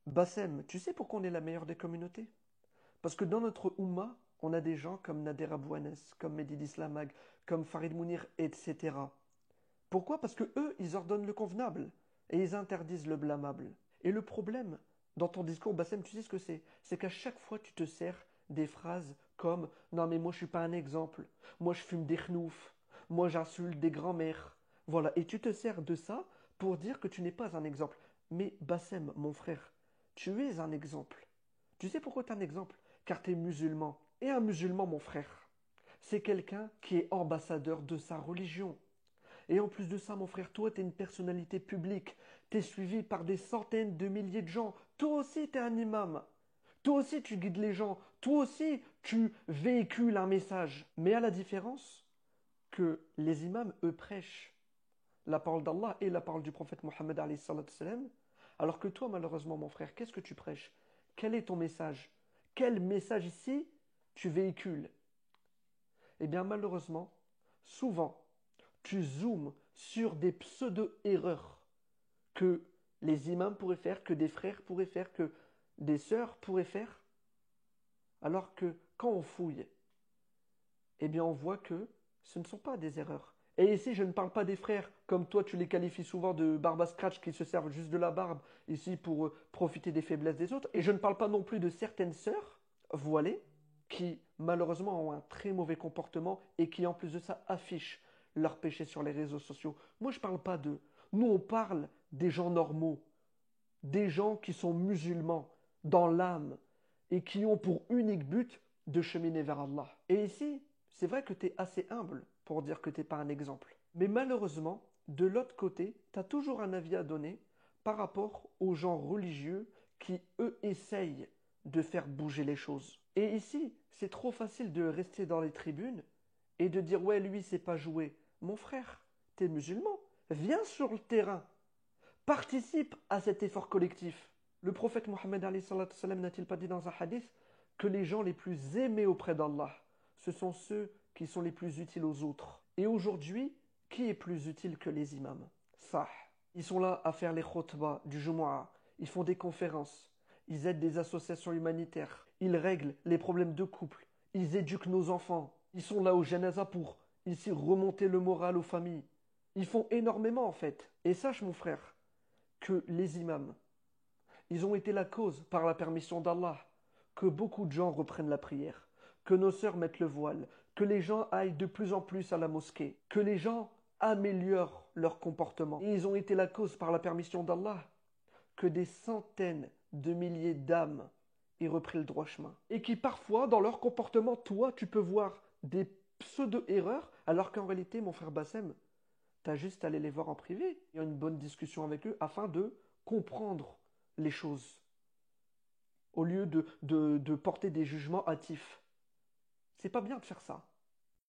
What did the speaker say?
Bassem, tu sais pourquoi on est la meilleure des communautés? Parce que dans notre Oumma, on a des gens comme Nader Abouanes, comme Mehdi Islamag, comme Farid Mounir, etc. Pourquoi? Parce que eux, ils ordonnent le convenable et ils interdisent le blâmable. Et le problème, dans ton discours, Bassem, tu sais ce que c'est? C'est qu'à chaque fois, tu te sers des phrases comme «Non mais moi je suis pas un exemple, moi je fume des khnouf, moi j'insulte des grands-mères». Voilà, et tu te sers de ça pour dire que tu n'es pas un exemple. Mais Bassem, mon frère, tu es un exemple. Tu sais pourquoi tu es un exemple? Car tu es musulman. Et un musulman, mon frère, c'est quelqu'un qui est ambassadeur de sa religion. Et en plus de ça, mon frère, toi, tu es une personnalité publique. Tu es suivi par des centaines de milliers de gens. Toi aussi, tu es un imam. Toi aussi, tu guides les gens. Toi aussi, tu véhicules un message. Mais à la différence que les imams, eux, prêchent la parole d'Allah et la parole du prophète Mohammed, alayhi salatu wassalam, alors que toi, malheureusement, mon frère, qu'est-ce que tu prêches? Quel est ton message? Quel message ici tu véhicules? Eh bien, malheureusement, souvent, tu zoomes sur des pseudo-erreurs que les imams pourraient faire, que des frères pourraient faire, que des sœurs pourraient faire, alors que quand on fouille, eh bien, on voit que ce ne sont pas des erreurs. Et ici, je ne parle pas des frères, comme toi, tu les qualifies souvent de barbe scratch qui se servent juste de la barbe, ici pour profiter des faiblesses des autres. Et je ne parle pas non plus de certaines sœurs voilées, qui malheureusement ont un très mauvais comportement et qui en plus de ça affichent leurs péchés sur les réseaux sociaux. Moi, je ne parle pas d'eux. Nous, on parle des gens normaux, des gens qui sont musulmans dans l'âme et qui ont pour unique but de cheminer vers Allah. Et ici, c'est vrai que tu es assez humble pour dire que tu n'es pas un exemple. Mais malheureusement, de l'autre côté, tu as toujours un avis à donner par rapport aux gens religieux qui, eux, essayent de faire bouger les choses. Et ici, c'est trop facile de rester dans les tribunes et de dire ouais, lui, c'est pas joué. Mon frère, t'es musulman, viens sur le terrain, participe à cet effort collectif. Le prophète Mohammed n'a-t-il pas dit dans un hadith que les gens les plus aimés auprès d'Allah, ce sont ceux qui sont les plus utiles aux autres. Et aujourd'hui, qui est plus utile que les imams? Ça. Ils sont là à faire les khutbahs du Jumu'ah, ils font des conférences, ils aident des associations humanitaires, ils règlent les problèmes de couple, ils éduquent nos enfants, ils sont là au janaza pour ici remonter le moral aux familles. Ils font énormément en fait. Et sache mon frère, que les imams, ils ont été la cause, par la permission d'Allah, que beaucoup de gens reprennent la prière, que nos sœurs mettent le voile, que les gens aillent de plus en plus à la mosquée, que les gens améliorent leur comportement. Et ils ont été la cause, par la permission d'Allah, que des centaines de milliers d'âmes aient repris le droit chemin. Et qui parfois, dans leur comportement, toi, tu peux voir des pseudo-erreurs, alors qu'en réalité, mon frère Bassem, t'as juste à aller les voir en privé et une bonne discussion avec eux afin de comprendre les choses au lieu de porter des jugements hâtifs. C'est pas bien de faire ça.